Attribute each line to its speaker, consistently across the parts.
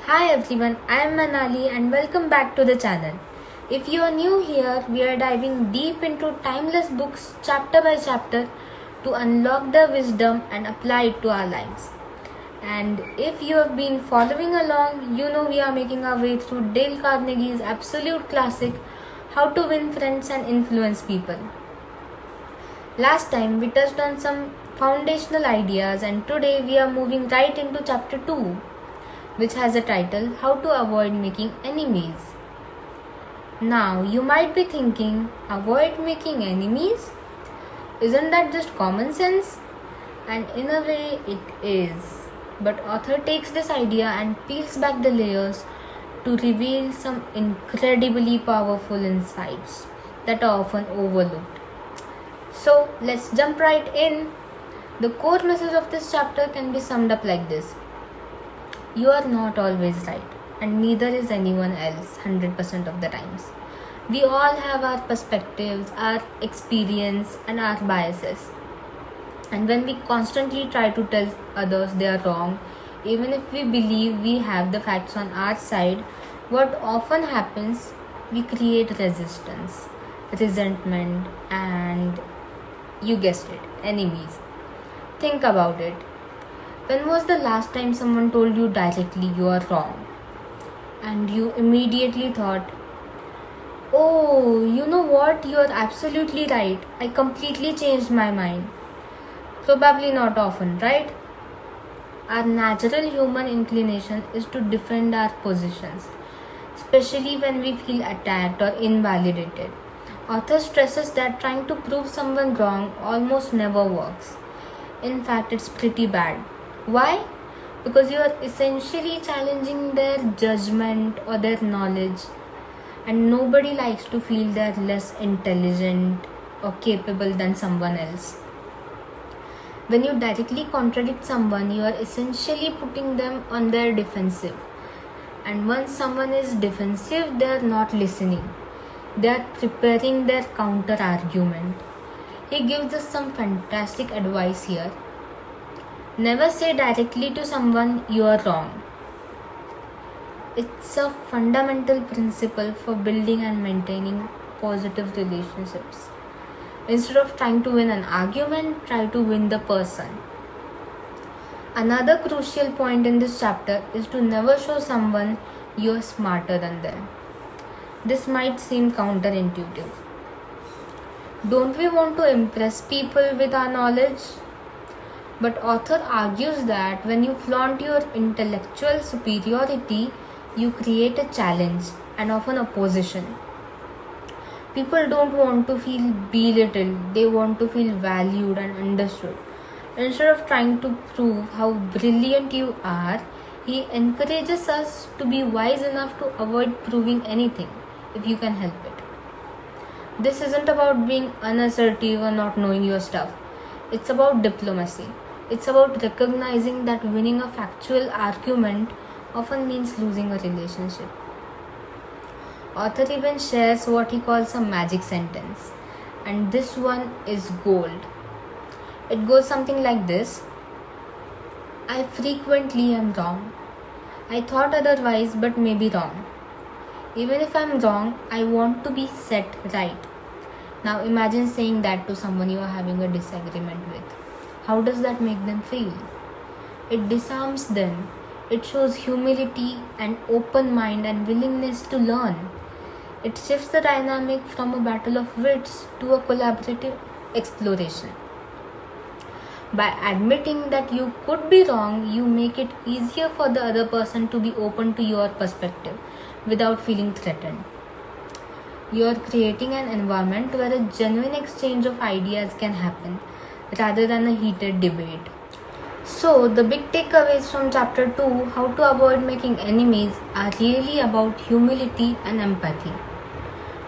Speaker 1: Hi everyone, I am Manali and welcome back to the channel. If you are new here, we are diving deep into timeless books chapter by chapter to unlock the wisdom and apply it to our lives. And if you have been following along, you know we are making our way through Dale Carnegie's absolute classic, How to Win Friends and Influence People. Last time we touched on some foundational ideas and today we are moving right into chapter 2, which has a title, How to Avoid Making Enemies. Now, you might be thinking, avoid making enemies? Isn't that just common sense? And in a way, it is. But author takes this idea and peels back the layers to reveal some incredibly powerful insights that are often overlooked. So, let's jump right in. The core message of this chapter can be summed up like this. You are not always right, and neither is anyone else 100% of the times. We all have our perspectives, our experience, and our biases. And when we constantly try to tell others they are wrong, even if we believe we have the facts on our side, what often happens, we create resistance, resentment, and you guessed it, enemies. Think about it. When was the last time someone told you directly you are wrong? And you immediately thought, oh, you know what? You are absolutely right. I completely changed my mind. Probably not often, right? Our natural human inclination is to defend our positions, especially when we feel attacked or invalidated. Author stresses that trying to prove someone wrong almost never works. In fact, it's pretty bad. Why? Because you are essentially challenging their judgment or their knowledge, and nobody likes to feel they're less intelligent or capable than someone else. When you directly contradict someone, you are essentially putting them on their defensive. And once someone is defensive, they are not listening. They are preparing their counter argument. He gives us some fantastic advice here. Never say directly to someone you are wrong. It's a fundamental principle for building and maintaining positive relationships. Instead of trying to win an argument, try to win the person. Another crucial point in this chapter is to never show someone you are smarter than them. This might seem counterintuitive. Don't we want to impress people with our knowledge? But author argues that when you flaunt your intellectual superiority, you create a challenge and often opposition. People don't want to feel belittled, they want to feel valued and understood. Instead of trying to prove how brilliant you are, he encourages us to be wise enough to avoid proving anything if you can help it. This isn't about being unassertive or not knowing your stuff. It's about diplomacy. It's about recognizing that winning a factual argument often means losing a relationship. Author even shares what he calls a magic sentence, and this one is gold. It goes something like this. I frequently am wrong. I thought otherwise but may be wrong. Even if I'm wrong, I want to be set right. Now imagine saying that to someone you are having a disagreement with. How does that make them feel? It disarms them. It shows humility and open mind and willingness to learn. It shifts the dynamic from a battle of wits to a collaborative exploration. By admitting that you could be wrong, you make it easier for the other person to be open to your perspective without feeling threatened. You are creating an environment where a genuine exchange of ideas can happen rather than a heated debate. So, the big takeaways from chapter 2, How to Avoid Making Enemies, are really about humility and empathy.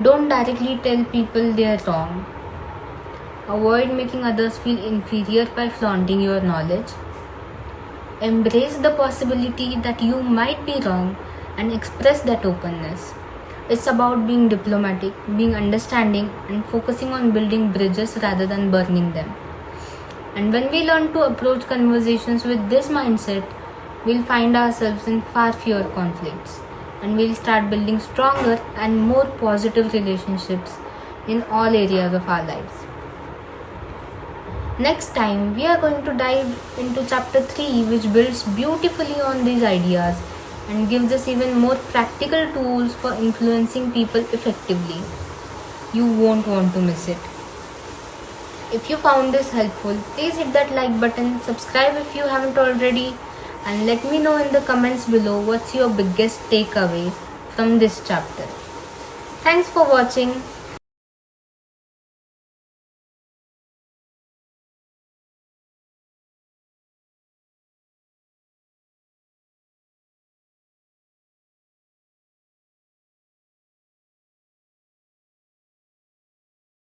Speaker 1: Don't directly tell people they are wrong. Avoid making others feel inferior by flaunting your knowledge. Embrace the possibility that you might be wrong and express that openness. It's about being diplomatic, being understanding, and focusing on building bridges rather than burning them. And when we learn to approach conversations with this mindset, we'll find ourselves in far fewer conflicts, and we'll start building stronger and more positive relationships in all areas of our lives. Next time, we are going to dive into chapter 3, which builds beautifully on these ideas and gives us even more practical tools for influencing people effectively. You won't want to miss it. If you found this helpful, please hit that like button, subscribe if you haven't already, and let me know in the comments below what's your biggest takeaway from this chapter. Thanks for watching.